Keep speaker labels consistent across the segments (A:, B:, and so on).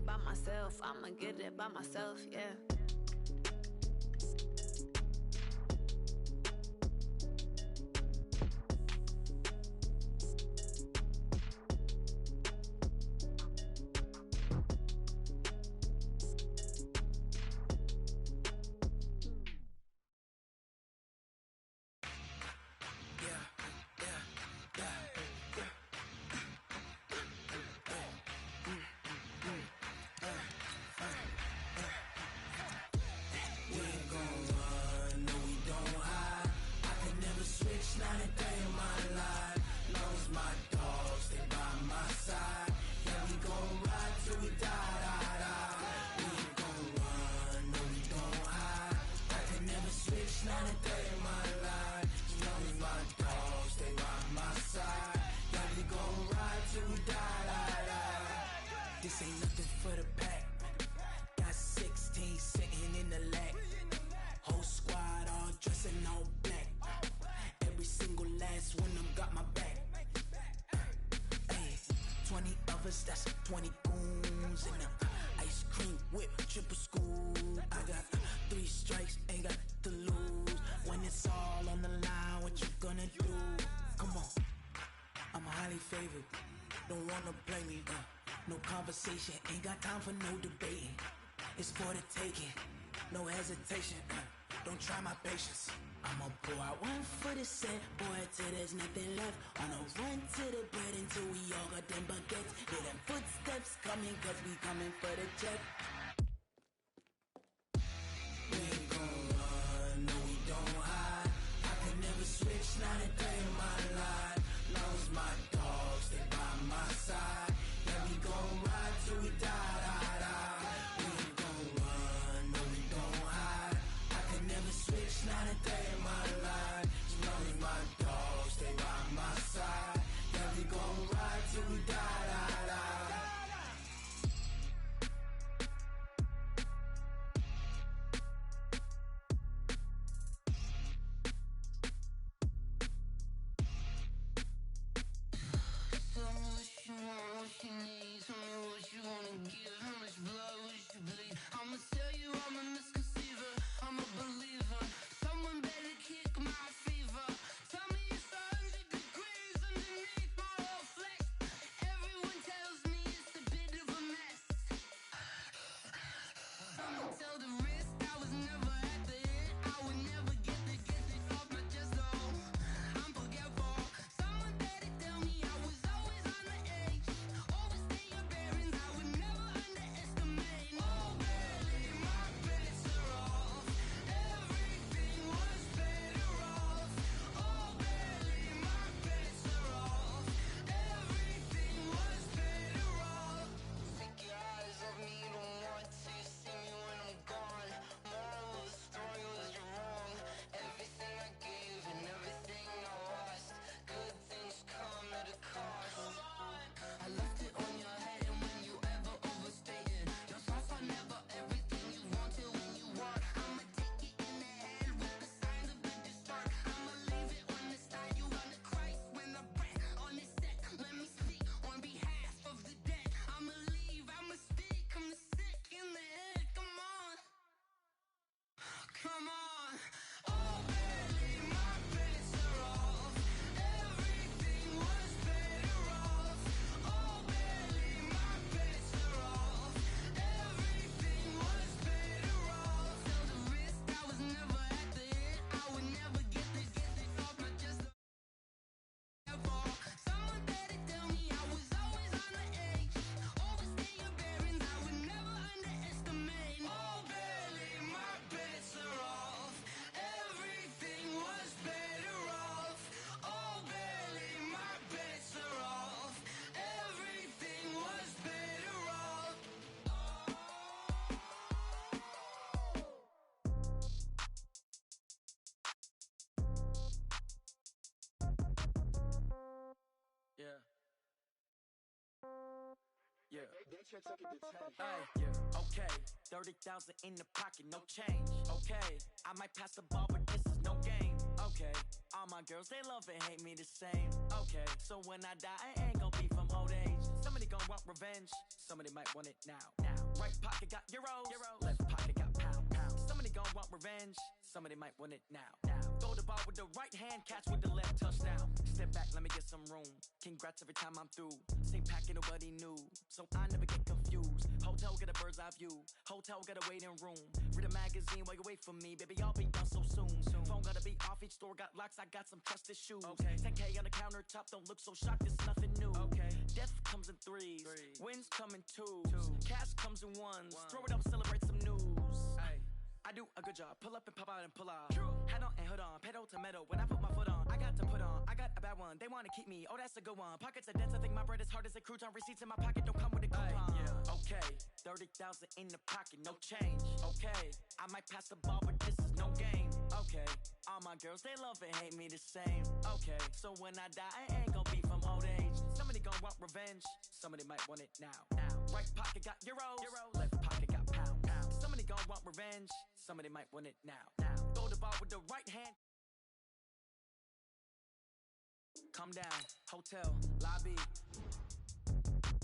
A: it by myself. I'ma get it by myself, yeah.
B: This ain't nothing for the pack. Got 16 sitting in the lag. Whole squad all dressed in all black. Every single last one of them got my back. Hey, 20 of us, that's 20 goons in the ice cream whip, triple school. I got 3 strikes, ain't got to lose. When it's all on the line, what you gonna do? Come on, I'm highly favored. Don't wanna play me, no conversation, ain't got time for no debating. It's for the taking, no hesitation, don't try my patience. I'ma pour out one for the set, boy, till there's nothing left. On a run to the bread until we all got them baguettes. Hear them footsteps coming, cause we coming for the check. We ain't gon' run, no we don't hide. I can never switch, not a day in my life. Long as my dogs stay by my side. Yeah, we gon' ride till we die, die, die. We ain't gon' run, no we don't hide. I can never switch, not a day in my life. As long as my dogs stay by my side. Yeah, we gon' ride till we die, die, die.
C: Tell me what you want, what you need. Tell me what you wanna give. How much blood would you bleed? I'ma tell you I'm a misconceiver. I'm a believer. Someone better kick my fever. Tell me it's 100 degrees underneath my whole flesh. Everyone tells me it's a bit of a mess. I'ma tell the risk I was never at the end. I would never get this off my chest though. I'm forgetful. Someone better tell me I was always on the edge. Overstay your bearings, I would never underestimate. Oh, barely, my bets are off. Everything was better off. Oh, barely, my bets are off. Everything was better off. Take your eyes off me, don't want to see me when I'm gone. Moral of the story was you're wrong. Everything I gave and everything I lost. Good things come at a cost. I left it on your head, and when you ever overstay it, your thoughts are never everything you wanted when you want. I'ma take it in the head with the signs of a good start. I'ma leave it on the side. You run the Christ when the breath on this set. Let me speak on behalf of the dead. I'ma leave, I'ma speak. I'm sick in the head. Come on, come on. Oh, barely, my bets are off. Everything was better off. Oh, barely, my bets are off. Everything was better off. Tell the risk I was never at the end. I would never get this off my chest. Someone better tell me I was always on the edge. Overstay your bearings, I would never underestimate. Oh, barely, my bets are off. Everything was better off. Oh, barely, my bets are off. Everything was better off.
B: Yeah. Yeah. Ay, yeah. Okay. 30,000 in the pocket, no change. Okay. I might pass the ball, but this is no game. Okay. All my girls, they love and hate me the same. Okay. So when I die, I ain't gon' be from old age. Somebody gon' want revenge. Somebody might want it now. Right pocket got euros. Left pocket got pound. Somebody gon' want revenge. Somebody might want it now. Throw the ball with the right hand, catch with the left, touchdown. Step back, let me get some room. Congrats every time I'm through. Same packet, nobody knew, so I never get confused. Hotel got a bird's eye view. Hotel got a waiting room. Read a magazine while you wait for me, baby. I'll be done so soon. Phone gotta be off, each store got locks. I got some trusted shoes. 10K on the countertop, don't look so shocked. It's nothing new. Death comes in threes. Wins come in twos. Cash comes in ones. Throw it up, celebrate some news. I do a good job. Pull up and pop out and pull off. Head on and hood on. Pedal to metal. When I put my foot on, I got to put on. I got a bad one. They want to keep me. Oh, that's a good one. Pockets are dense. I think my bread is hard as a crouton. Receipts in my pocket don't come with a coupon. Okay. 30,000 in the pocket. No change. Okay. I might pass the ball, but this is no game. Okay. All my girls, they love and hate me the same. Okay. So when I die, I ain't gonna be from old age. Somebody gonna want revenge. Somebody might want it now. Right pocket got euros. Left pocket got pound. Somebody gon' want revenge. Somebody might want it now. Throw the ball with the right hand. Come down, hotel, lobby.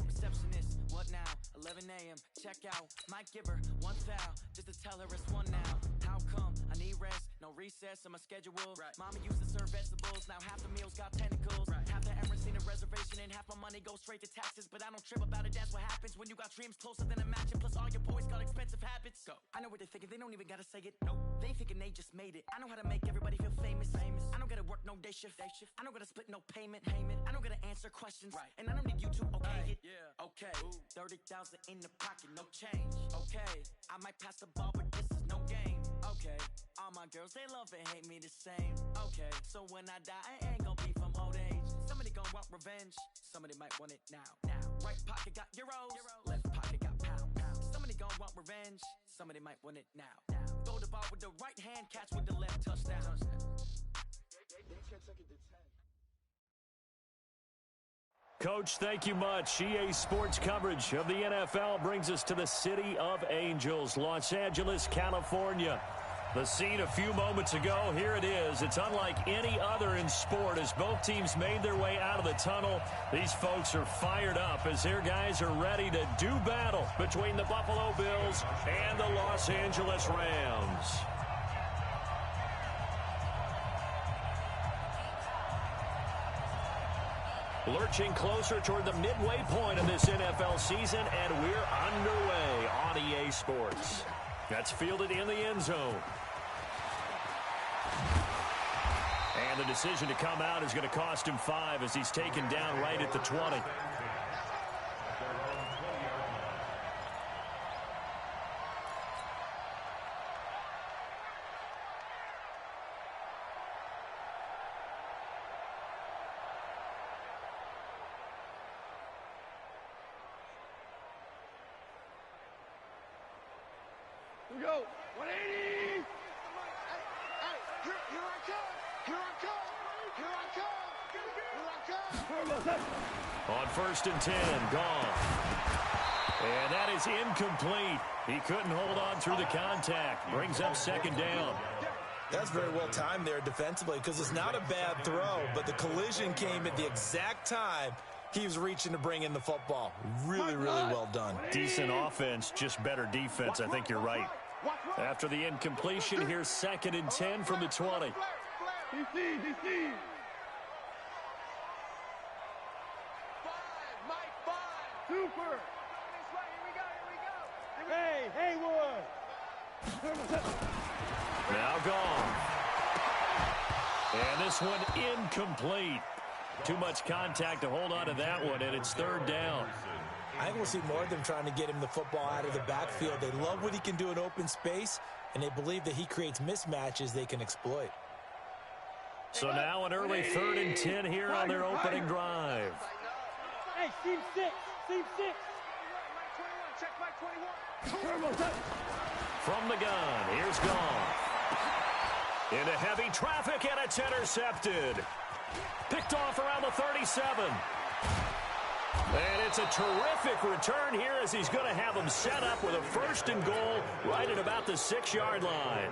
B: Receptionist, what now? 11 a.m., check out. Might give her one foul, just to tell her it's one now. How come? I need rest, no recess in my schedule. Mama used to serve vegetables, now half the meals got tentacles. Half the Emirates in a reservation and half my money goes straight to taxes. But I don't trip about it, that's what happens when you got dreams closer than a match. And plus all your boys got expensive habits. Go. I know what they're thinking, they don't even gotta say it. Nope. They thinking they just made it. I know how to make everybody feel famous. I don't gotta work no day shift. I don't gotta split no payment. I don't gotta answer questions. And I don't need you to okay it. Okay. 30,000 in the pocket, no change. Okay. I might pass the ball, but this is no game. Okay. All my girls, they love and hate me the same. Okay. So when I die, I ain't gonna be from old age. Somebody gon' want revenge. Somebody might want it now. Right pocket got euros. Left pocket got pound. Somebody gon' want revenge. Somebody might want it now. Throw the ball with the right hand, catch with the left, touchdown.
D: Coach, thank you much. EA Sports coverage of the NFL brings us to the City of Angels, Los Angeles, California. The scene a few moments ago, here it is. It's unlike any other in sport as both teams made their way out of the tunnel. These folks are fired up as their guys are ready to do battle between the Buffalo Bills and the Los Angeles Rams. Lurching closer toward the midway point of this NFL season, and we're underway on EA Sports. That's fielded in the end zone. And the decision to come out is going to cost him 5 as he's taken down right at the 20.
E: Here we go. 180. Here I come. Here I come. Here I come. Here I come.
D: On 1st and 10, gone. And that is incomplete. He couldn't hold on through the contact. Brings up 2nd down.
F: That's very well timed there defensively because it's not a bad throw, but the collision came at the exact time he was reaching to bring in the football. Really, really well done.
D: Decent offense, just better defense. I think you're right. After the incompletion, here's 2nd and 10 from the 20.
E: DC. Mike, 5. Super. Hey, Haywood.
D: Now gone. And this one incomplete. Too much contact to hold on to that one, and it's 3rd down.
F: I think we'll see more of them trying to get him the football out of the backfield. They love what he can do in open space, and they believe that he creates mismatches they can exploit.
D: So now an early 3rd and 10 here on their opening drive.
E: Hey, Team 6. Team 6. Check my 21.
D: From the gun, here's Goff. Into heavy traffic, and it's intercepted. Picked off around the 37. And it's a terrific return here as he's going to have them set up with a 1st and goal right at about the 6-yard line.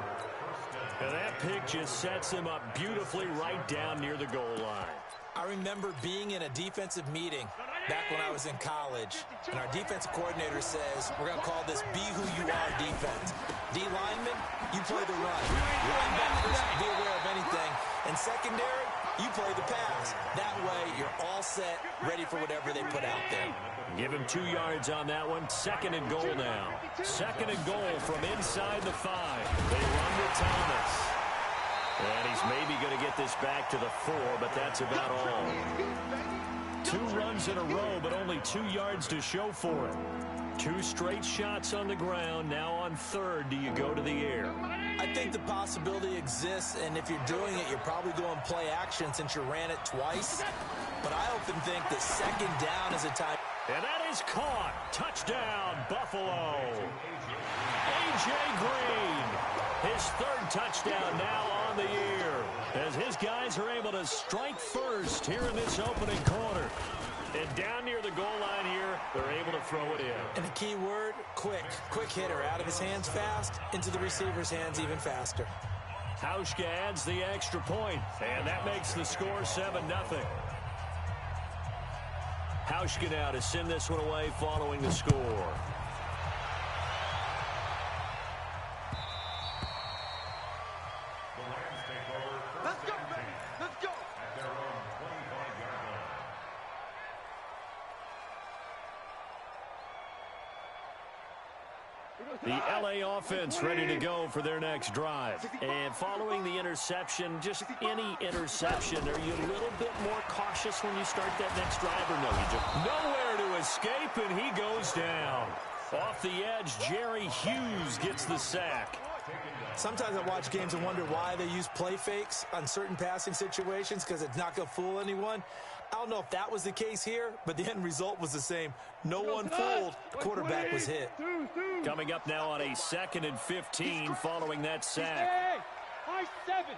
D: And that pick just sets him up beautifully right down near the goal line.
F: I remember being in a defensive meeting back when I was in college, and our defensive coordinator says, we're going to call this Be Who You Are defense. D lineman, you play the run. Linebackers, be aware of anything. And secondary, you play the pass. That way, you're all set, ready for whatever they put out there.
D: Give him 2 yards on that one. 2nd and goal now. 2nd and goal from inside the 5. They run to Thomas. And he's maybe going to get this back to the 4, but that's about all. 2 runs in a row, but only 2 yards to show for it. 2 straight shots on the ground. Now on 3rd, do you go to the air?
F: I think the possibility exists, and if you're doing it, you're probably going play action since you ran it twice. But I often think that 2nd down is a time.
D: And that is caught. Touchdown, Buffalo. A.J. Green, his 3rd touchdown now on the year, as his guys are able to strike first here in this opening quarter. And down near the goal line here, they're able to throw it in.
F: And the key word, quick. Quick hitter. Out of his hands fast, into the receiver's hands even faster.
D: Hauschka adds the extra point, and that makes the score 7-0. Hauschka now to send this one away following the score.
E: Let's go, baby. Let's go.
G: At their own 25-yard line.
D: The LA offense ready to go for their next drive. And following the interception, just any interception, are you a little bit more cautious when you start that next drive, or no? You just nowhere to escape, and he goes down. Off the edge, Jerry Hughes gets the sack.
F: Sometimes I watch games and wonder why they use play fakes on certain passing situations, because it's not going to fool anyone. I don't know if that was the case here, but the end result was the same. No one fooled. The quarterback was hit.
D: Coming up now on a 2nd and 15 following that sack.
E: Hey, high 7.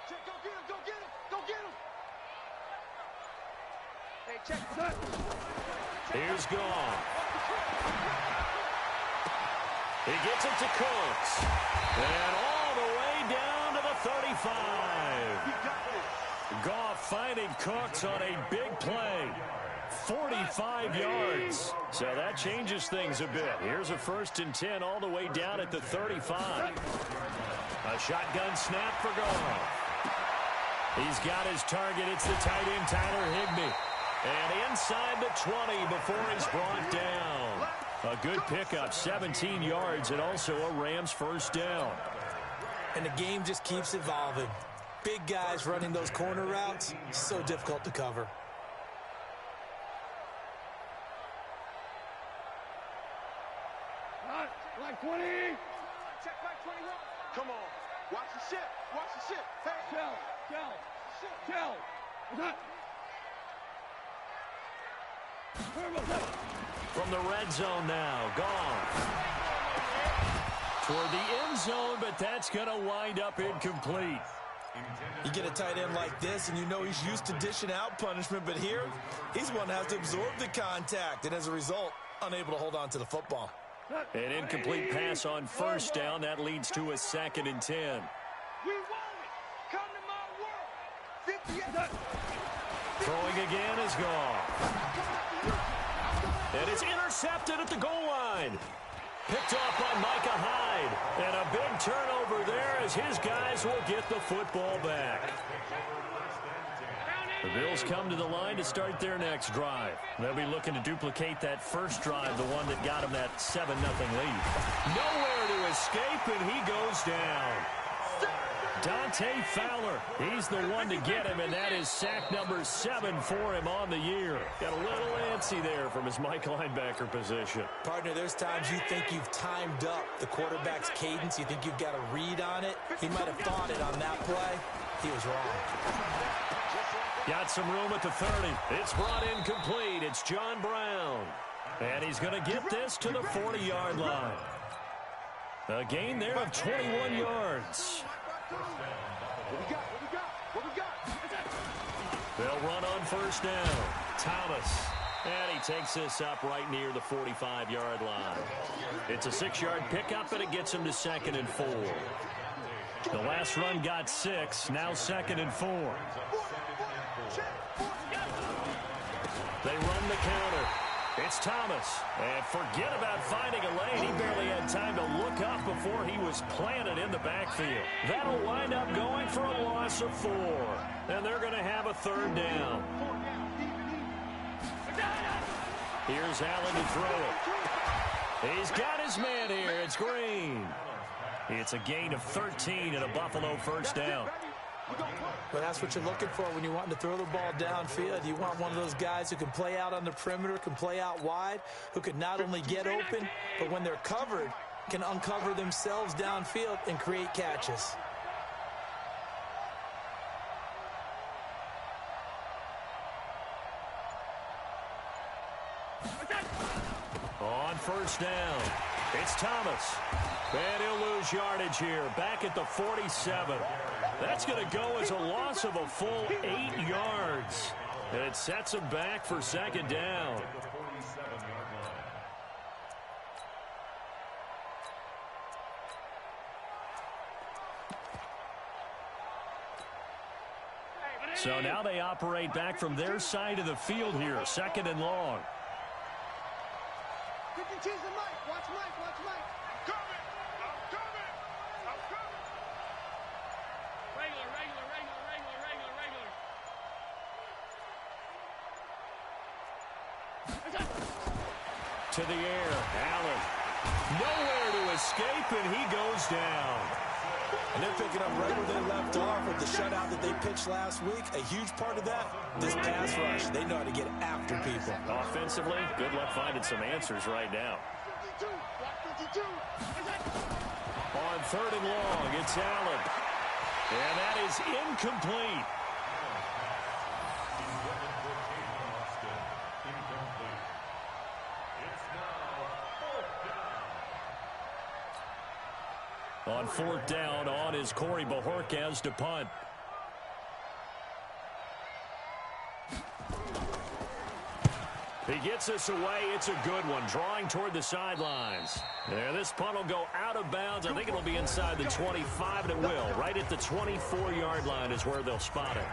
E: Check, go get him, go get him, go get him. Hey, check, son.
D: Here's Goff. He gets it to Cooks. And all the way down to the 35. Goff finding Cooks on a big play. 45 yards. So that changes things a bit. Here's a 1st and 10 all the way down at the 35. A shotgun snap for Goff. He's got his target. It's the tight end, Tyler Higbee. And inside the 20 before he's brought down. A good pickup, 17 yards, and also a Rams 1st down.
F: And the game just keeps evolving. Big guys running those corner routes, so difficult to cover.
E: Like 20. Check back 21. Come on. Watch the shit. Watch the shit. Hey. Tell.
D: From the red zone now, Goff. Toward the end zone, but that's going to wind up incomplete.
F: You get a tight end like this, and you know he's used to dishing out punishment, but here, he's one that has to absorb the contact, and as a result, unable to hold on to the football.
D: An incomplete pass on 1st down. That leads to a 2nd and 10.
E: We want it. Come to my world. 50.
D: Throwing again is Goff. And it's intercepted at the goal line. Picked off by Micah Hyde. And a big turnover there as his guys will get the football back. The Bills come to the line to start their next drive. They'll be looking to duplicate that first drive, the one that got them that 7-0 lead. Nowhere to escape, and he goes down. Dante Fowler, he's the one to get him, and that is sack number 7 for him on the year. Got a little antsy there from his Mike linebacker position.
F: Partner, there's times you think you've timed up the quarterback's cadence. You think you've got a read on it. He might have thought it on that play. He was wrong.
D: Got some room at the 30. It's brought in complete. It's John Brown. And he's going to get this to the 40-yard line. A gain there of 21 yards.
E: What we got?
D: They'll run on 1st down. Thomas. And he takes this up right near the 45-yard line. It's a 6-yard pickup, and it gets him to 2nd and 4. The last run got 6. Now 2nd and 4. They run the counter. It's Thomas. And forget about finding a lane. He barely had time to look up before he was planted in the backfield. That'll wind up going for a loss of 4. And they're going to have a third down. Here's Allen to throw it. He's got his man here. It's Green. It's a gain of 13 and a Buffalo first down.
F: Well, that's what you're looking for when you want to throw the ball downfield. You want one of those guys who can play out on the perimeter, can play out wide, who can not only get open, but when they're covered, can uncover themselves downfield and create catches.
D: On first down, it's Thomas. And he'll lose yardage here, back at the 47. That's going to go as a loss of a full 8 yards. And it sets him back for second down. So now they operate back from their side of the field here, second and long.
E: 52's the Mike. Watch Mike. Watch Mike. I'm coming.
D: To the air, Allen. Nowhere to escape, and he goes down.
F: And they're picking up right where they left off with the shutout that they pitched last week. A huge part of that, this pass rush. They know how to get after people.
D: Offensively, good luck finding some answers right now.
E: 52.
D: On third and long, it's Allen. And that is incomplete. On fourth down, on is Corey Bajorquez to punt. He gets us away. It's a good one, drawing toward the sidelines. Yeah, this punt will go out of bounds. I think it'll be inside the 25, and it will. Right at the 24-yard line is where they'll spot it.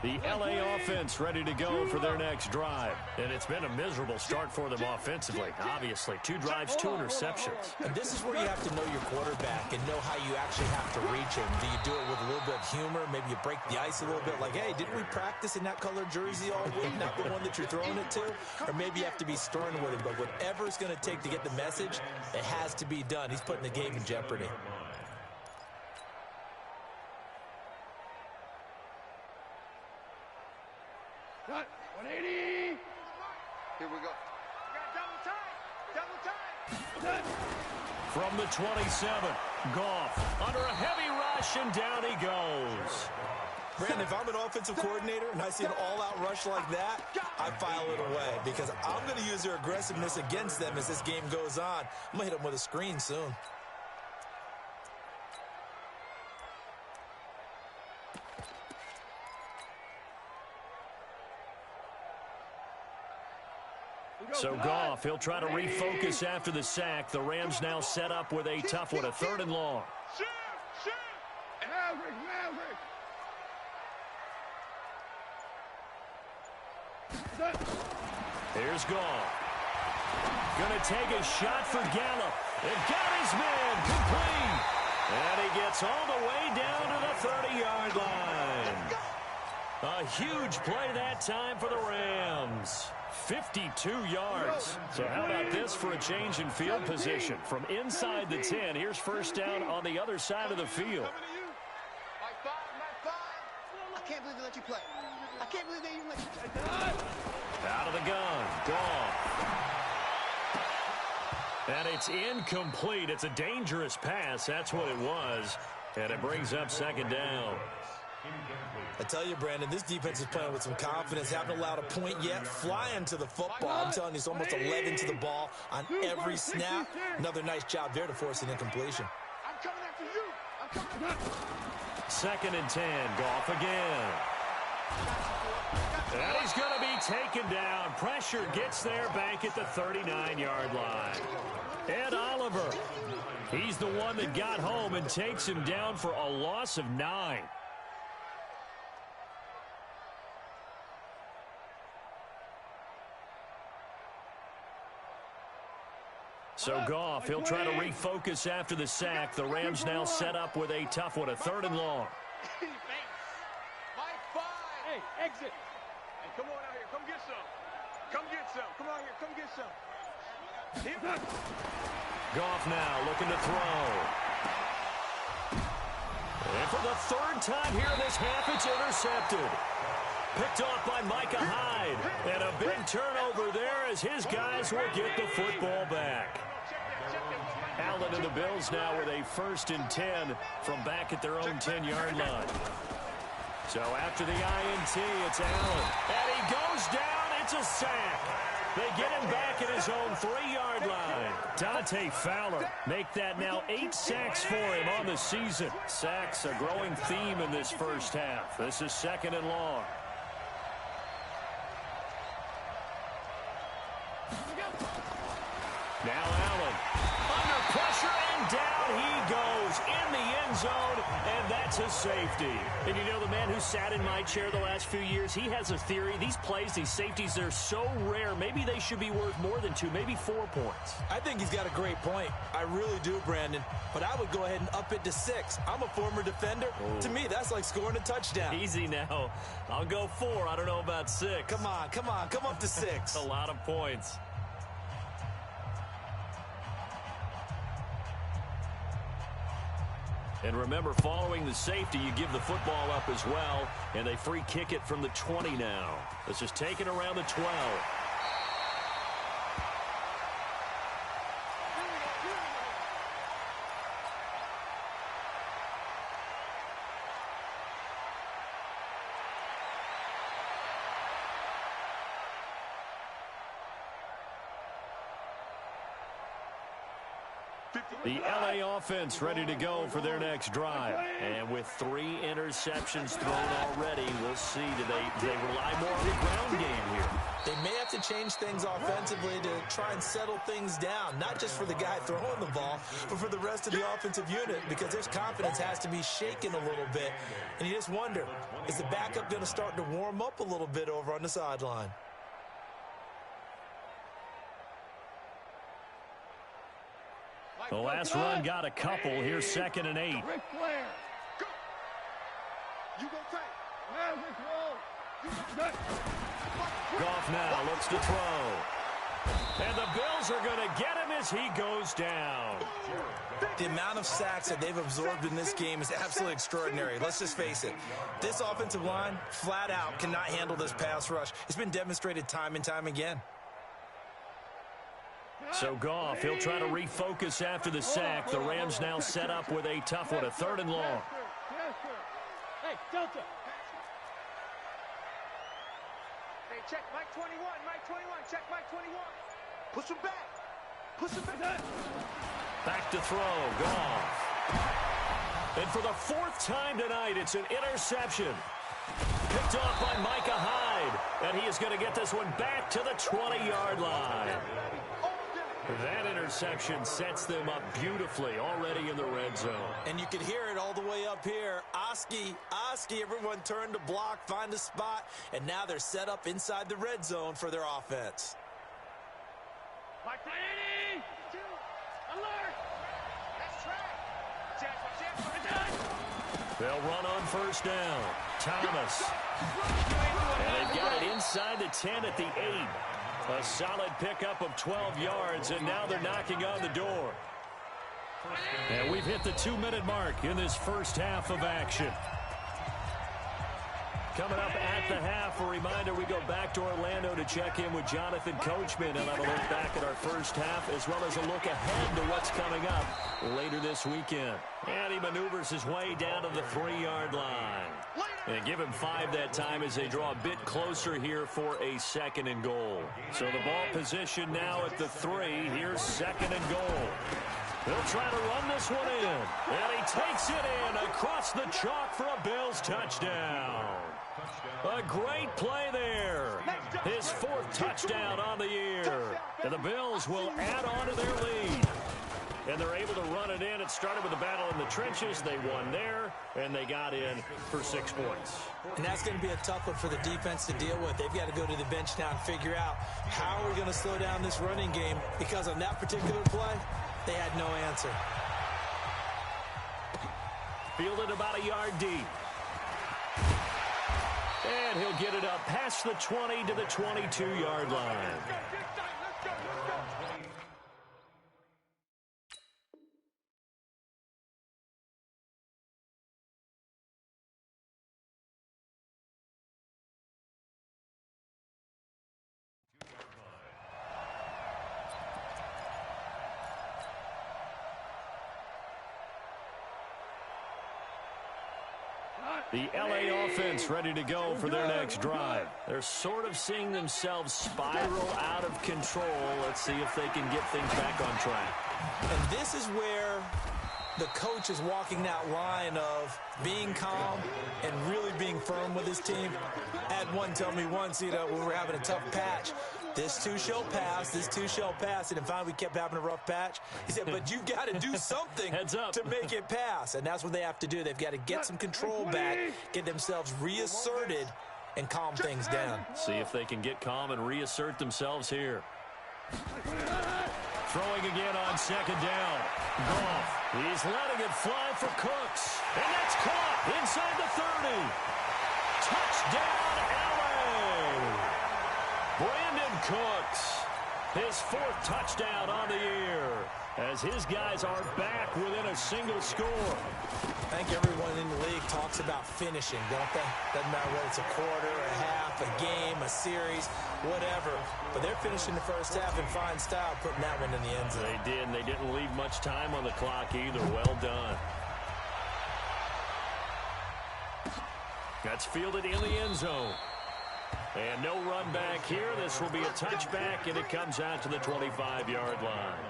D: The LA offense ready to go for their next drive. And it's been a miserable start for them offensively. Obviously, 2 drives, 2 interceptions.
F: And this is where you have to know your quarterback and know how you actually have to reach him. Do you do it with a little bit of humor? Maybe you break the ice a little bit like, hey, didn't we practice in that colored jersey all week? Not the one that you're throwing it to? Or maybe you have to be stern with him. But whatever it's going to take to get the message, it has to be done. He's putting the game in jeopardy.
E: Cut. 180. Here we go. Double time.
D: From the 27, Goff under a heavy rush, and down he goes.
F: Brandon, if I'm an offensive coordinator and I see an all-out rush like that, I file it away because I'm going to use their aggressiveness against them as this game goes on. I'm going to hit them with a screen soon.
D: So Goff, he'll try to refocus after the sack. The Rams now set up with a tough one, a third and long. Here's Goff. Gonna take a shot for Gallup. And got his man complete. And he gets all the way down to the 30-yard line. A huge play that time for the Rams. 52 yards. So how about this for a change in field position? From inside the 10, here's first down on the other side of the field.
E: I can't believe they let you play. I can't believe they even let you play.
D: Out of the gun. Goff. And it's incomplete. It's a dangerous pass. That's what it was. And it brings up second down.
F: I tell you, Brandon, this defense is playing with some confidence. Haven't allowed a point yet. Flying to the football. I'm telling you, it's almost 11 to the ball on every snap. Another nice job there to force an incompletion.
E: I'm coming after you.
D: 2nd and 10. Goff again. And he's going to be taken down. Pressure gets there back at the 39-yard line. Ed Oliver, he's the one that got home and takes him down for a loss of 9. So Goff, he'll try to refocus after the sack. The Rams now set up with a tough one, a 3rd and long.
E: Hey, exit. Hey, come on out here. Come get some. Come get some. Come on here. Come get some.
D: Goff now looking to throw. And for the 3rd time here this half, it's intercepted. Picked off by Micah Hyde. And a big turnover there as his guys will get the football back. Allen and the Bills now with a 1st and 10 from back at their own 10-yard line. So after the INT, it's Allen. And he goes down. It's a sack. They get him back at his own 3-yard line. Dante Fowler make that now 8 sacks for him on the season. Sacks a growing theme in this first half. This is 2nd and long. Now Allen under pressure and down he goes in the end zone, and that's a safety. And you know, the man who sat in my chair the last few years, he has a theory. These plays, these safeties, they're so rare. Maybe they should be worth more than 2, maybe 4 points.
F: I think he's got a great point. I really do, Brandon. But I would go ahead and up it to 6. I'm a former defender.
D: Oh.
F: To me, that's like scoring a touchdown.
D: Easy now. I'll go 4. I don't know about 6.
F: Come on. Come up to 6.
D: A lot of points. And remember, following the safety, you give the football up as well, and they free kick it from the 20 now. This is taken around the 12. The LA offense ready to go for their next drive. And with 3 interceptions thrown already, we'll see. Do they rely more on the ground game here?
F: They may have to change things offensively to try and settle things down, not just for the guy throwing the ball, but for the rest of the offensive unit, because their confidence has to be shaken a little bit. And you just wonder, is the backup going to start to warm up a little bit over on the sideline?
D: The last run got a couple. Here's 2nd and 8.
E: Ric Flair. Go. You go take.
D: Goff now looks to throw. And the Bills are going to get him as he goes down.
F: The amount of sacks that they've absorbed in this game is absolutely extraordinary. Let's just face it. This offensive line, flat out, cannot handle this pass rush. It's been demonstrated time and time again.
D: So Goff, he'll try to refocus after the sack. The Rams now set up with a tough one, a 3rd and long.
E: Hey, Delta. Hey, check Mike 21, Mike 21, check Mike 21. Push him back. Push him back.
D: Back to throw, Goff. And for the 4th time tonight, it's an interception. Picked off by Micah Hyde. And he is going to get this one back to the 20-yard line. That interception sets them up beautifully already in the red zone.
F: And you can hear it all the way up here. Oski, everyone turned to block, find a spot, and now they're set up inside the red zone for their offense.
E: Mike 80! Alert! That's track.
D: They'll run on 1st down. Thomas. And they've got it inside the 10 at the 8. A solid pickup of 12 yards, and now they're knocking on the door. And we've hit the 2-minute mark in this first half of action. Coming up at the half, a reminder, we go back to Orlando to check in with Jonathan Coachman and have a look back at our first half, as well as a look ahead to what's coming up later this weekend. And he maneuvers his way down to the 3-yard line. And give him 5 that time as they draw a bit closer here for a 2nd and goal. So the ball position now at the 3. Here's 2nd and goal. He'll try to run this one in. And he takes it in across the chalk for a Bills touchdown. A great play there. His 4th touchdown on the year. And the Bills will add on to their lead. And they're able to run it in. It started with a battle in the trenches. They won there, and they got in for 6 points.
F: And that's going to be a tough one for the defense to deal with. They've got to go to the bench now and figure out how are we going to slow down this running game, because on that particular play, they had no answer.
D: Fielded about a yard deep. And he'll get it up past the 20 to the 22-yard line. The LA offense ready to go for their next drive. They're sort of seeing themselves spiral out of control. Let's see if they can get things back on track.
F: And this is where the coach is walking that line of being calm and really being firm with his team. I had one tell me once, when we were having a tough patch, this too shall pass, this too shall pass. And then finally we kept having a rough patch. He said, but you've got to do something to make it pass. And that's what they have to do. They've got to get some control back, get themselves reasserted, and calm things down.
D: See if they can get calm and reassert themselves here. Throwing again on 2nd down. Goff. He's letting it fly for Cooks. And that's caught inside the 30. Touchdown, LA. Brandon Cooks, his 4th touchdown on the year, as his guys are back within a single score.
F: I think everyone in the league talks about finishing, don't they? Doesn't matter whether it's a quarter, a half, a game, a series, whatever. But they're finishing the first half in fine style, putting that one in the end zone.
D: They did, and they didn't leave much time on the clock either. Well done. That's fielded in the end zone. And no run back here. This will be a touchback, and it comes out to the 25-yard line.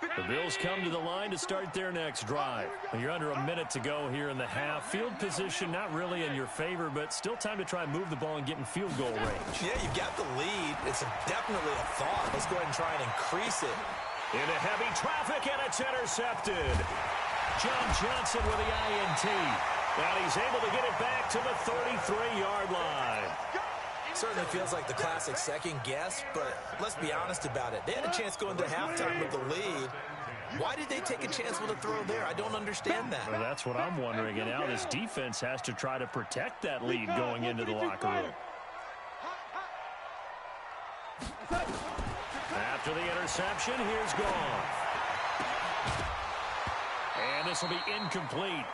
D: The Bills come to the line to start their next drive. You're under a minute to go here in the half. Field position not really in your favor, but still time to try and move the ball and get in field goal range.
F: Yeah, you've got the lead. It's definitely a thought. Let's go ahead and try and increase it.
D: Into heavy traffic, and it's intercepted. John Johnson with the INT. And he's able to get it back to the 33-yard line.
F: Certainly feels like the classic second guess, but let's be honest about it. They had a chance going to halftime with the lead. Why did they take a chance with a throw there? I don't understand that.
D: Well, that's what I'm wondering. And now this defense has to try to protect that lead going into the locker room. After the interception, here's Goff. And this will be incomplete.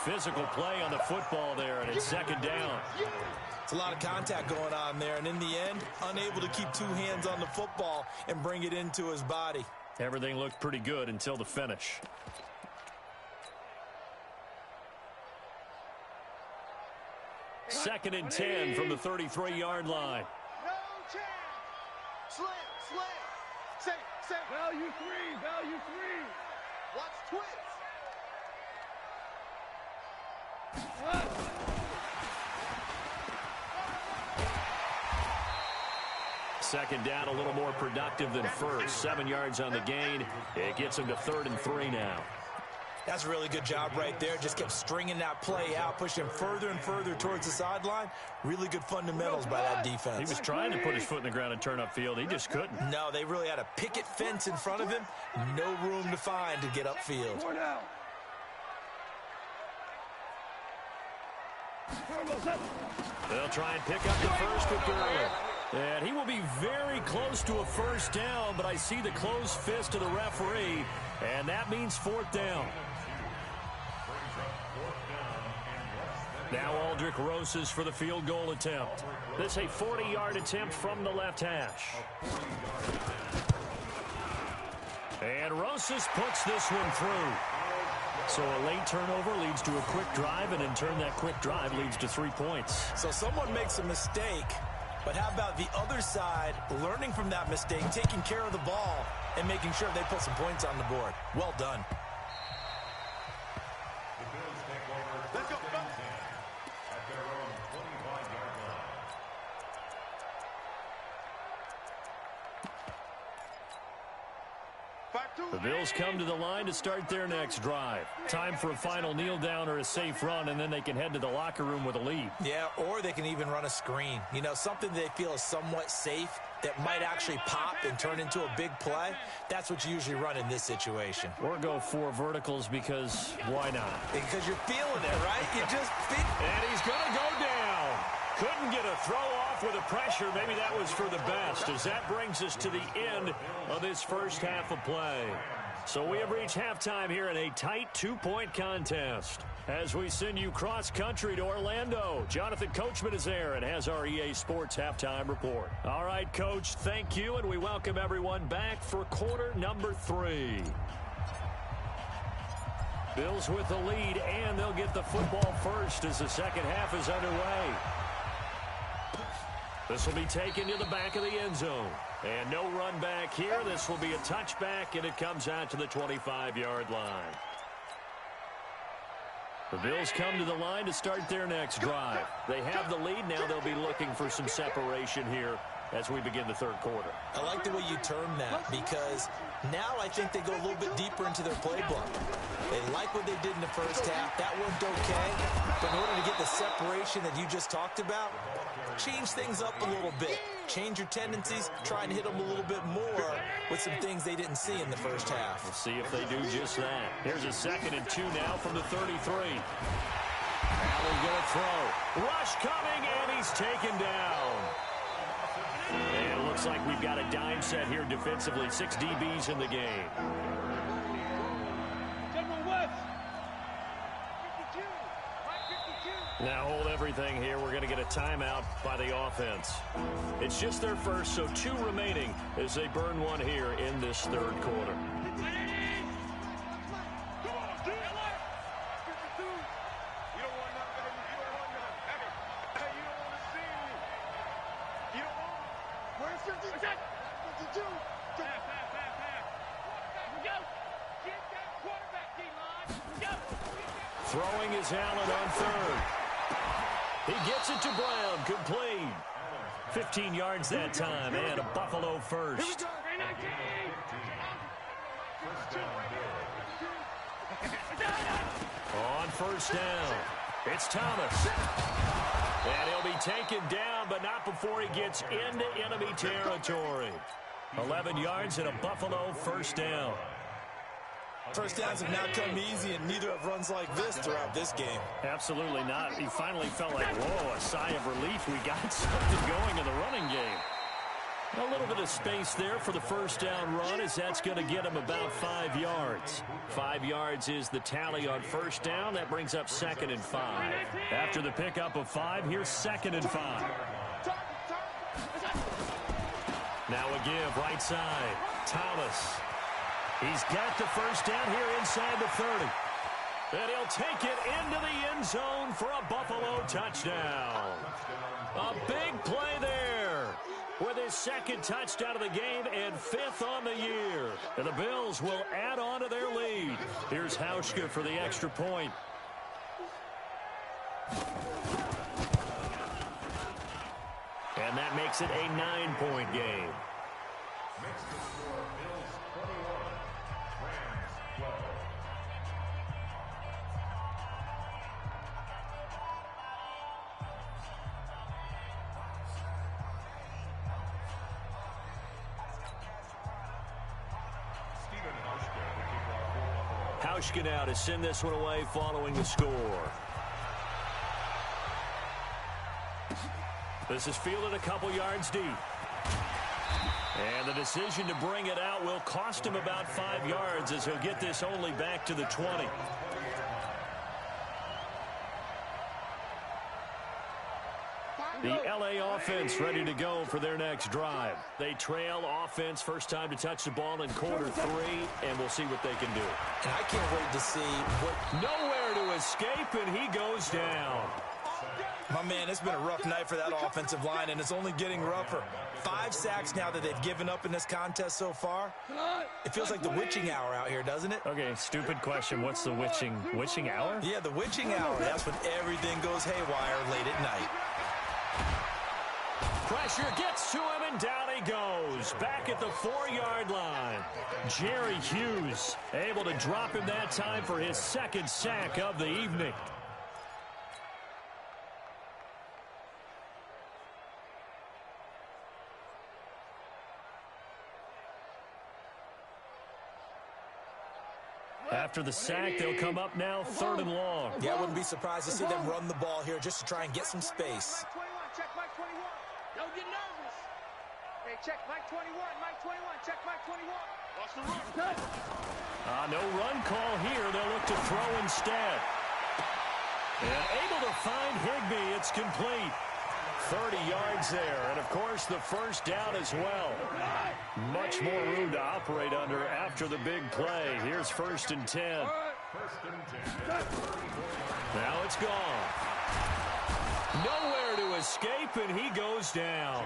D: Physical play on the football there, and it's 2nd down.
F: It's a lot of contact going on there, and in the end, unable to keep 2 hands on the football and bring it into his body.
D: Everything looked pretty good until the finish. Second and 10 from the 33-yard line.
E: No chance. Slam, slam. Say. Value 3, value 3. Watch twist.
D: Second down, a little more productive than first. 7 yards on the gain. It gets him to 3rd and 3 now.
F: That's a really good job right there. Just kept stringing that play out, pushing him further and further towards the sideline. Really good fundamentals by that defense.
D: He was trying to put his foot in the ground and turn upfield. He just couldn't.
F: No, they really had a picket fence in front of him. No room to find to get upfield.
D: They'll try and pick up the first with Gurley. And he will be very close to a first down, but I see the closed fist of the referee, and that means 4th down. Now Aldrick Rosas for the field goal attempt. This a 40-yard attempt from the left hash. And Rosas puts this one through. So a late turnover leads to a quick drive, and in turn that quick drive leads to 3 points.
F: So someone makes a mistake, but how about the other side learning from that mistake, taking care of the ball, and making sure they put some points on the board. Well done.
G: The Bills take over first and 10 at their own 25-yard line.
D: The Bills come to the line to start their next drive. Time for a final kneel down or a safe run, and then they can head to the locker room with a lead.
F: Yeah, or they can even run a screen. You know, something they feel is somewhat safe that might actually pop and turn into a big play. That's what you usually run in this situation.
D: Or go 4 verticals because why not?
F: Because you're feeling it, right? You just feel.
D: And he's going to go down. Couldn't get a throw off with the pressure. Maybe that was for the best, as that brings us to the end of this first half of play. So we have reached halftime here in a tight 2-point contest. As we send you cross-country to Orlando, Jonathan Coachman is there and has our EA Sports halftime report. All right, Coach, thank you, and we welcome everyone back for quarter number 3. Bills with the lead, and they'll get the football first as the second half is underway. This will be taken to the back of the end zone. And no run back here. This will be a touchback, and it comes out to the 25-yard line. The Bills come to the line to start their next drive. They have the lead. Now they'll be looking for some separation here as we begin the third quarter.
F: I like the way you term that, because now I think they go a little bit deeper into their playbook. They like what they did in the first half. That worked okay. But in order to get the separation that you just talked about, change things up a little bit. Change your tendencies. Try and hit them a little bit more with some things they didn't see in the first half.
D: We'll see if they do just that. Here's a 2nd and 2 now from the 33. Allen's going to throw. Rush coming, and he's taken down. And it looks like we've got a dime set here defensively. 6 DBs in the game. Now hold everything here. We're going to get a timeout by the offense. It's just their first, so 2 remaining as they burn one here in this third quarter. Throwing is Allen on 3rd. He gets it to Brown, complete. 15 yards that time, and a Buffalo first. On first down, it's Thomas. And he'll be taken down, but not before he gets into enemy territory. 11 yards and a Buffalo first down.
F: First downs have not come easy, and neither have runs like this throughout this game.
D: Absolutely not. He finally felt like, whoa, a sigh of relief. We got something going in the running game. A little bit of space there for the first down run, as that's going to get him about 5 yards. 5 yards is the tally on first down. That brings up 2nd and 5. After the pickup of 5, here's 2nd and 5. Now a give right side. Thomas. He's got the first down here inside the 30. And he'll take it into the end zone for a Buffalo touchdown. A big play there with his 2nd touchdown of the game and 5th on the year. And the Bills will add on to their lead. Here's Hauschka for the extra point. And that makes it a 9-point game.
G: Makes the score Bills 21, Rams 12. Stephen Hauschka will kick off for Buffalo.
D: Hauschka now to send this one away following the score. This is fielded a couple yards deep. And the decision to bring it out will cost him about 5 yards, as he'll get this only back to the 20. The LA offense ready to go for their next drive. They trail offense, first time to touch the ball in quarter 3, and we'll see what they can do.
F: And I can't wait to see what...
D: Nowhere to escape, and he goes down.
F: My man, it's been a rough night for that offensive line, and it's only getting rougher. 5 sacks now that they've given up in this contest so far. It feels like the witching hour out here, doesn't it?
D: Okay, stupid question. What's the witching hour?
F: Yeah, the witching hour. That's when everything goes haywire late at night.
D: Pressure gets to him, and down he goes. Back at the 4-yard line. Jerry Hughes able to drop him that time for his 2nd sack of the evening. After the sack, they'll come up now 3rd and long.
F: Yeah, I wouldn't be surprised to see them run the ball here just to try and get some space.
E: Check Mike 21. Don't get nervous. Hey, check Mike 21. Mike 21. Check Mike 21. Watch the run.
D: No run call here. They'll look to throw instead. And able to find Higbee. It's complete. 30 yards there. And, of course, the 1st down as well. Much more room to operate under after the big play. Here's 1st and 10. Now it's gone. Nowhere to escape, and he goes down.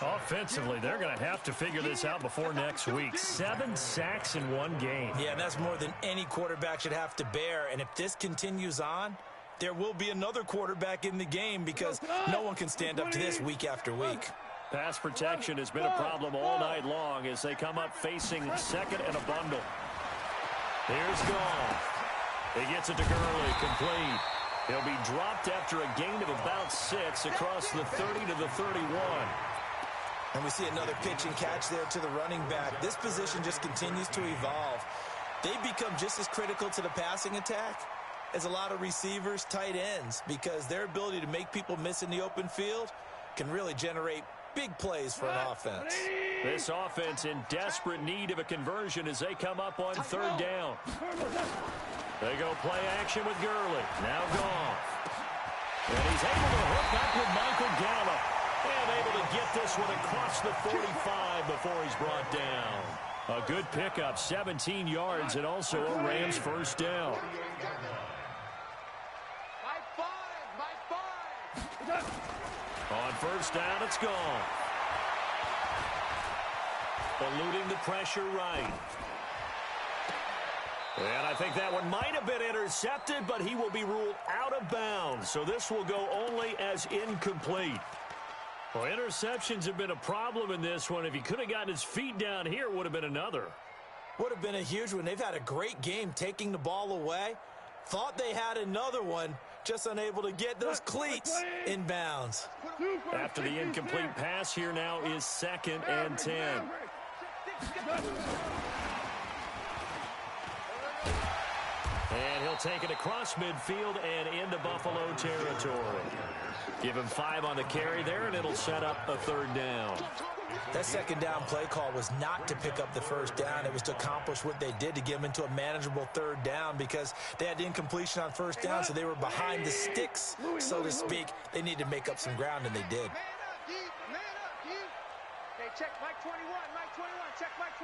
D: Offensively, they're going to have to figure this out before next week. 7 sacks in 1 game.
F: Yeah, and that's more than any quarterback should have to bear. And if this continues on, there will be another quarterback in the game because no one can stand up to this week after week.
D: Pass protection has been a problem all night long as they come up facing 2nd and a bundle. Here's Goff. He gets it to Gurley, complete. He'll be dropped after a gain of about 6 across the 30 to the 31.
F: And we see another pitch and catch there to the running back. This position just continues to evolve. They become just as critical to the passing attack as a lot of receivers, tight ends, because their ability to make people miss in the open field can really generate big plays for an offense.
D: This offense in desperate need of a conversion as they come up on 3rd down. They go play action with Gurley. Now Goff. And he's able to hook up with Michael Gallup. And able to get this one across the 45 before he's brought down. A good pickup, 17 yards, and also a Rams 1st down. On 1st down, it's gone. Eluding the pressure right. And I think that one might have been intercepted, but he will be ruled out of bounds. So this will go only as incomplete. Well, interceptions have been a problem in this one. If he could have gotten his feet down here, it would have been another.
F: Would have been a huge one. They've had a great game taking the ball away. Thought they had another one, just unable to get those cleats in bounds.
D: After the incomplete pass, here now is 2nd and 10. And he'll take it across midfield and into Buffalo territory. Give him 5 on the carry there, and it'll set up a 3rd down.
F: That 2nd down play call was not to pick up the 1st down. It was to accomplish what they did to get them into a manageable 3rd down because they had the incompletion on 1st down, so they were behind the sticks, so to speak. They needed to make up some ground, and they did.
E: Man up, you. Hey, check Mike 21. Mike 21. Check Mike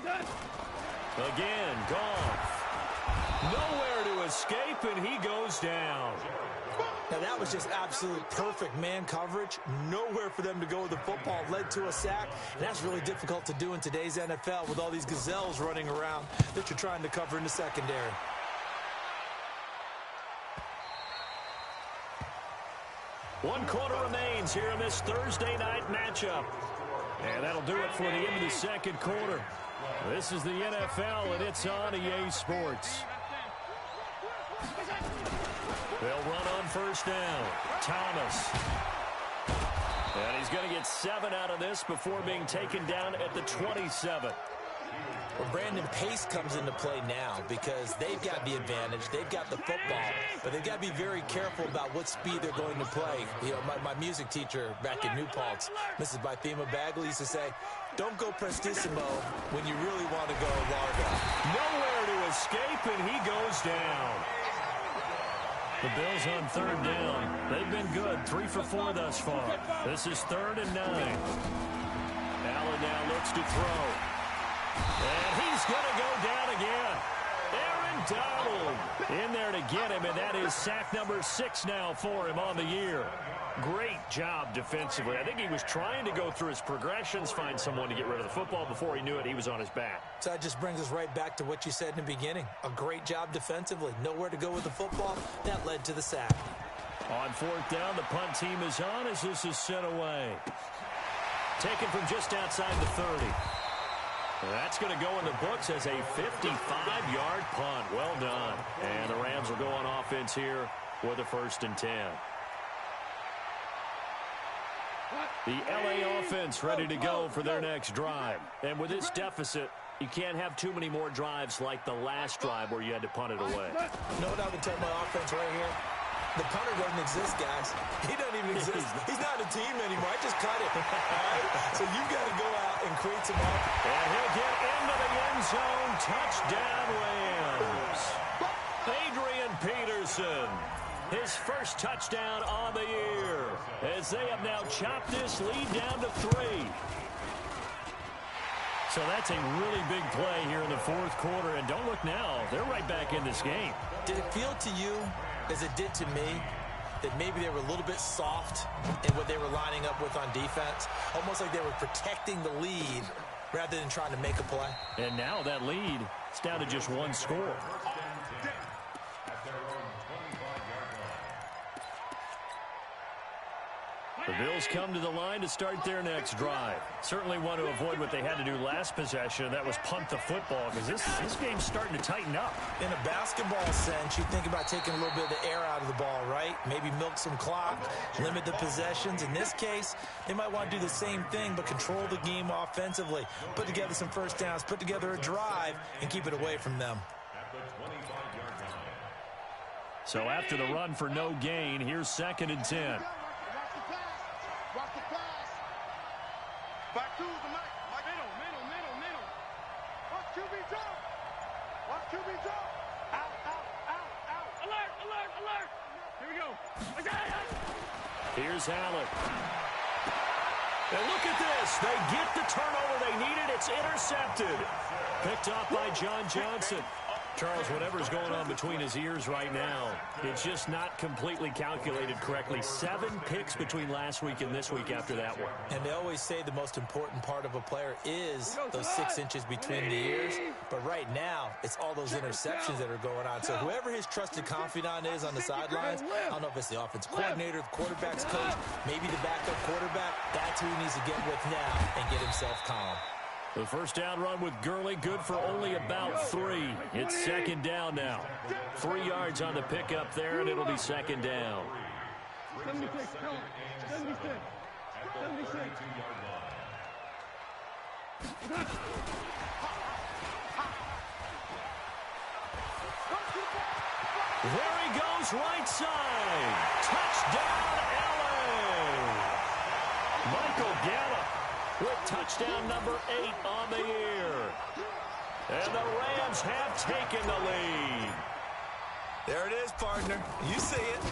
E: 21.
D: Again, Goff. Nowhere to escape, and he goes down.
F: Now, that was just absolute perfect man coverage. Nowhere for them to go with the football. Led to a sack, and that's really difficult to do in today's NFL with all these gazelles running around that you're trying to cover in the secondary.
D: One quarter remains here in this Thursday night matchup. And that'll do it for the end of the 2nd quarter. This is the NFL, and it's on EA Sports. They'll run on 1st down. Thomas. And he's going to get 7 out of this before being taken down at the 27.
F: Well, Brandon, pace comes into play now because they've got the advantage. They've got the football, but they've got to be very careful about what speed they're going to play. You know, my music teacher back in New Paltz, Mrs. Bythema Bagley, used to say, don't go prestissimo when you really want to go largo.
D: Nowhere to escape, and he goes down. The Bills on 3rd down. They've been good, 3 for 4 thus far. This is 3rd and 9. Allen now looks to throw. And he's going to go down again. Aaron Donald in there to get him, and that is sack number 6 now for him on the year. Great job defensively. I think he was trying to go through his progressions, find someone to get rid of the football. Before he knew it, he was on his back.
F: So that just brings us right back to what you said in the beginning. A great job defensively. Nowhere to go with the football. That led to the sack.
D: On 4th down, the punt team is on as this is sent away. Taken from just outside the 30. That's going to go in the books as a 55-yard punt. Well done. And the Rams will go on offense here with a 1st and 10. The LA offense ready to go for their next drive. And with this deficit, you can't have too many more drives like the last drive where you had to punt it away.
F: You know what I would tell my offense right here? The punter doesn't exist, guys. He doesn't even exist. He's not a team anymore. I just cut it. All right? So you've got to go out and create some up.
D: And he'll get into the end zone. Touchdown, Rams. Adrian Peterson. His first touchdown on the year as they have now chopped this lead down to 3. So that's a really big play here in the 4th quarter. And don't look now. They're right back in this game.
F: Did it feel to you, as it did to me, that maybe they were a little bit soft in what they were lining up with on defense? Almost like they were protecting the lead rather than trying to make a play.
D: And now that lead is down to just 1 score. The Bills come to the line to start their next drive. Certainly want to avoid what they had to do last possession. That was punt the football because this game's starting to tighten up.
F: In a basketball sense, you think about taking a little bit of the air out of the ball, right? Maybe milk some clock, limit the possessions. In this case, they might want to do the same thing but control the game offensively. Put together some first downs, put together a drive, and keep it away from them.
D: So after the run for no gain, here's 2nd and 10.
E: Watch the pass. Back to the middle. Watch QB jump. Out. Alert. Here we go.
D: Here's Allen. And look at this. They get the turnover they needed. It's intercepted. Picked off by John Johnson. Charles, whatever's going on between his ears right now, it's just not completely calculated correctly. 7 picks between last week and this week after that one.
F: And they always say the most important part of a player is those 6 inches between the ears. But right now, it's all those interceptions that are going on. So whoever his trusted confidant is on the sidelines, I don't know if it's the offense coordinator, the quarterback's coach, maybe the backup quarterback, that's who he needs to get with now and get himself calm.
D: The first down run with Gurley, good for only about 3. It's 2nd down now. 3 yards on the pickup there, and it'll be 2nd down.
E: 76.
D: There he goes, right side. Touchdown, LA. Michael Gallup with touchdown number 8 on the year. And the Rams have taken the lead.
F: There it is, partner. You see it.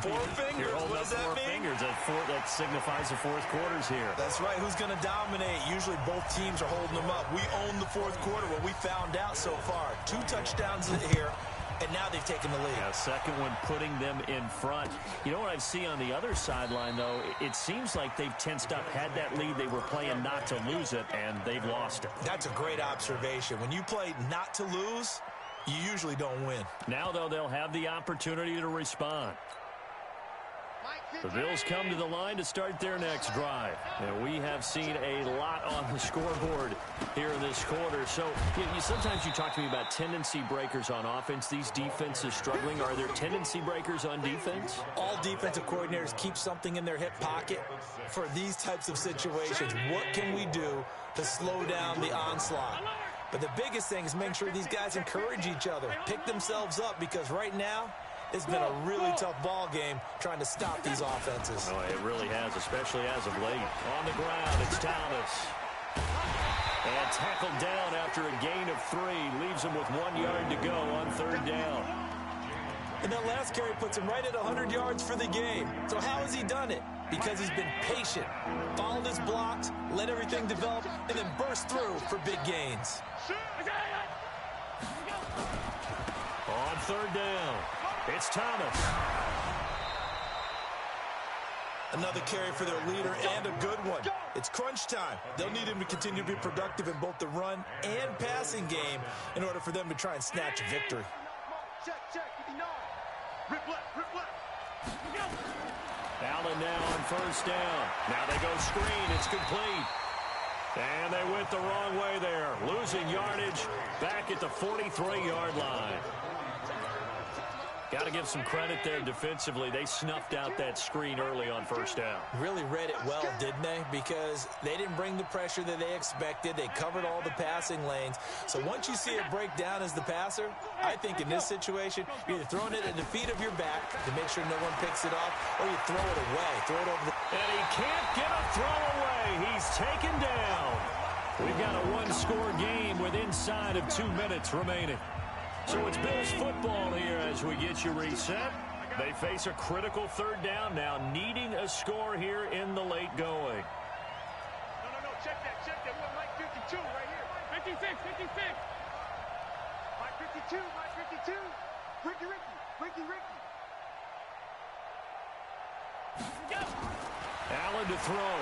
F: 4 fingers. What does that mean?
D: Fingers. That signifies the 4th quarter's here.
F: That's right. Who's going to dominate? Usually both teams are holding them up. We own the 4th quarter. What we found out so far. 2 touchdowns here. And now they've taken the lead.
D: Yeah, second one putting them in front. You know what I see on the other sideline, though? It seems like they've tensed up, had that lead. They were playing not to lose it, and they've lost it.
F: That's a great observation. When you play not to lose, you usually don't win.
D: Now, though, they'll have the opportunity to respond. The Bills come to the line to start their next drive. And we have seen a lot on the scoreboard here in this quarter. So sometimes you talk to me about tendency breakers on offense. These defenses struggling. Are there tendency breakers on defense?
F: All defensive coordinators keep something in their hip pocket for these types of situations. What can we do to slow down the onslaught? But the biggest thing is making sure these guys encourage each other, pick themselves up, because right now, it's been a really tough ball game trying to stop these offenses.
D: Oh, it really has, especially as of late. On the ground, it's Thomas. And tackled down after a gain of 3. Leaves him with 1 yard to go on 3rd down.
F: And that last carry puts him right at 100 yards for the game. So how has he done it? Because he's been patient, followed his blocks, let everything develop, and then burst through for big gains.
D: on third down. It's Thomas.
F: Another carry for their leader and a good one. It's crunch time. They'll need him to continue to be productive in both the run and passing game in order for them to try and snatch a victory.
D: Allen now on first down. Now they go screen. It's complete. And they went the wrong way there. Losing yardage back at the 43-yard line. Got to give some credit there defensively. They snuffed out that screen early on first down.
F: Really read it well, didn't they? Because they didn't bring the pressure that they expected. They covered all the passing lanes. So once you see it break down as the passer, I think in this situation, you're either throwing it at the feet of your back to make sure no one picks it off, or you throw it away. Throw it over the...
D: And he can't get a throw away. He's taken down. We've got a one-score game with inside of 2 minutes remaining. So it's Bills football here as we get you reset. They face a critical third down now, needing a score here in the late going.
E: No, check that. We're Mike 52 right here. 56. Mike 52. Ricky.
D: Allen to throw.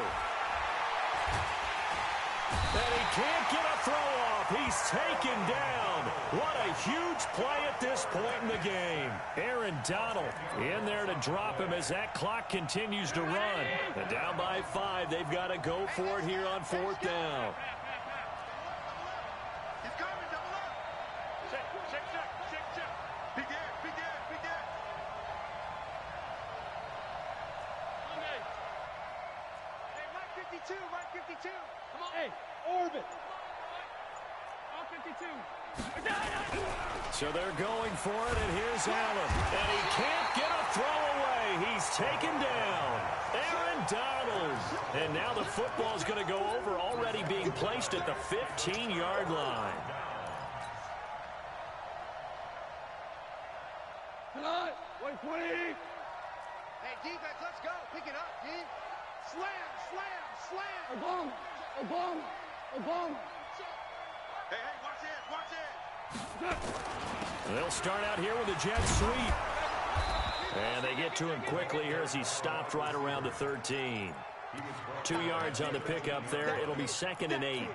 D: And he can't get a throw off. He's taken down. What a huge play at this point in the game. Aaron Donald in there to drop him as that clock continues to run. And down by 5, they've got to go for it here on fourth down.
E: He's coming, double up. Check. Big air. Hey, Mike 52. Come on. Hey, orbit. All 52.
D: So they're going for it, and here's Allen. And he can't get a throw away. He's taken down. Aaron Donald. And now the football's going to go over, already being placed at the 15-yard line.
E: Tonight, 120. Hey, defense, let's go. Pick it up, D. Slam. Obama. Hey, watch it.
D: They'll start out here with a jet sweep. And they get to him quickly here as he's stopped right around the 13. 2 yards on the pickup there. It'll be 2nd and 8.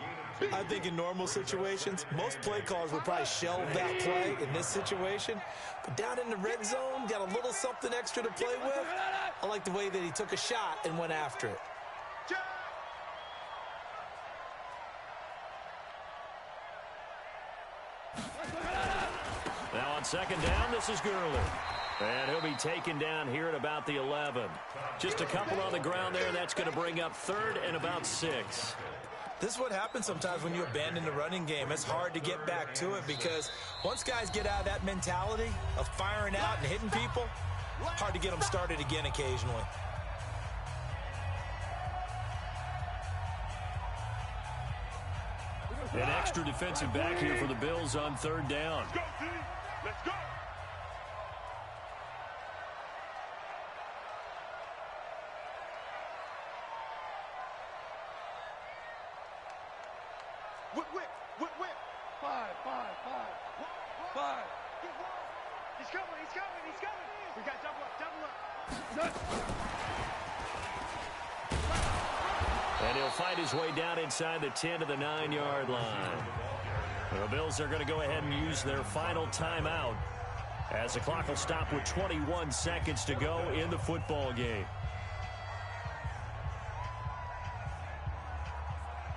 F: I think in normal situations, most play callers would probably shelve that play in this situation. But down in the red zone, got a little something extra to play with. I like the way that he took a shot and went after it.
D: Now on 2nd down, this is Gurley. And he'll be taken down here at about the 11. Just a couple on the ground there. That's going to bring up 3rd and about 6.
F: This is what happens sometimes when you abandon the running game. It's hard to get back to it because once guys get out of that mentality of firing out and hitting people, hard to get them started again occasionally.
D: An extra defensive back here for the Bills on 3rd down.
E: Let's go, D. Let's go. Whip. 5. He's coming. We got double up.
D: And he'll fight his way down inside the 10 to the 9-yard line. The Bills are going to go ahead and use their final timeout as the clock will stop with 21 seconds to go in the football game.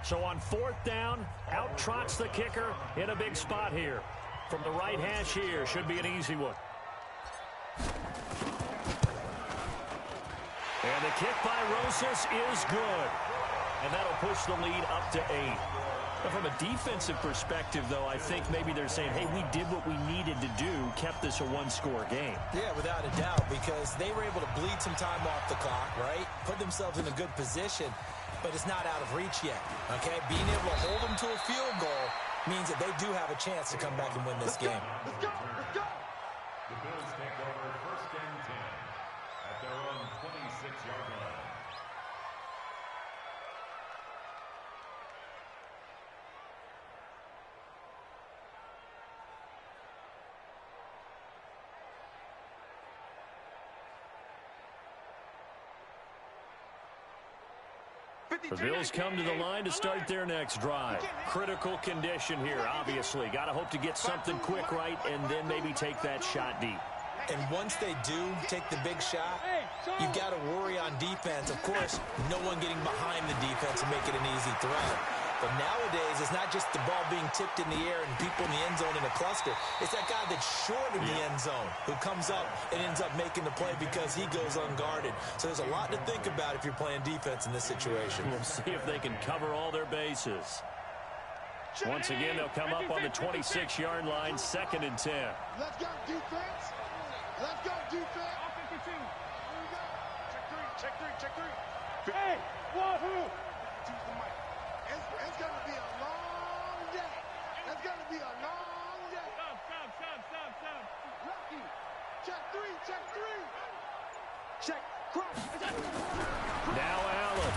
D: So on 4th down, out trots the kicker in a big spot here. From the right hash here, should be an easy one. And the kick by Rosas is good. And that'll push the lead up to 8. But from a defensive perspective, though, I think maybe they're saying, hey, we did what we needed to do, kept this a one-score game.
F: Yeah, without a doubt, because they were able to bleed some time off the clock, right? Put themselves in a good position, but it's not out of reach yet, okay? Being able to hold them to a field goal means that they do have a chance to come back and win this game.
E: Let's go.
G: The Bills take over 1st and 10 at their own 26-yard line.
D: The Bills come to the line to start their next drive. Critical condition here, obviously. Got to hope to get something quick right and then maybe take that shot deep.
F: And once they do take the big shot, you've got to worry on defense. Of course, no one getting behind the defense and make it an easy throw. But nowadays, it's not just the ball being tipped in the air and people in the end zone in a cluster. It's that guy that's short of the end zone who comes up and ends up making the play because he goes unguarded. So there's a lot to think about if you're playing defense in this situation.
D: We'll see if they can cover all their bases. Once again, they'll come up on the 26-yard line, 2nd and 10.
E: Let's go, defense. Let's go, defense. Offensive team. Here we go. Check three. Hey, wahoo! Choose the mic. It's going to be a long day. It's going to be a long day. Stop. Lucky. Check three. Check. Cross.
D: Now Allen.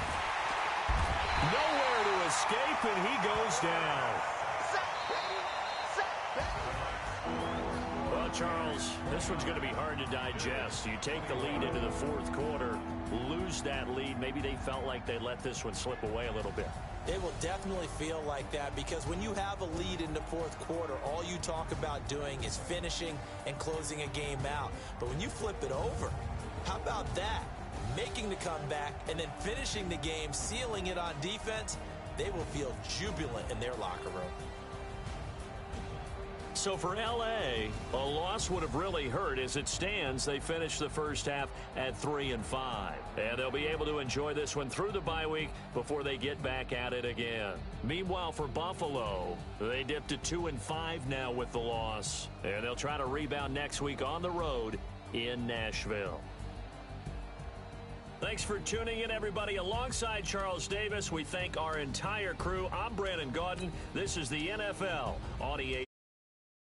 D: Nowhere to escape, and he goes down. Well, Charles, this one's going to be hard to digest. You take the lead into the 4th quarter, lose that lead. Maybe they felt like they let this one slip away a little bit.
F: It will definitely feel like that because when you have a lead in the 4th quarter, all you talk about doing is finishing and closing a game out. But when you flip it over, how about that? Making the comeback and then finishing the game, sealing it on defense, they will feel jubilant in their locker room.
D: So for L.A., a loss would have really hurt. As it stands, they finished the first half at 3-5. And they'll be able to enjoy this one through the bye week before they get back at it again. Meanwhile, for Buffalo, they dipped to 2-5 now with the loss. And they'll try to rebound next week on the road in Nashville. Thanks for tuning in, everybody. Alongside Charles Davis, we thank our entire crew. I'm Brandon Gaudin. This is the NFL on EA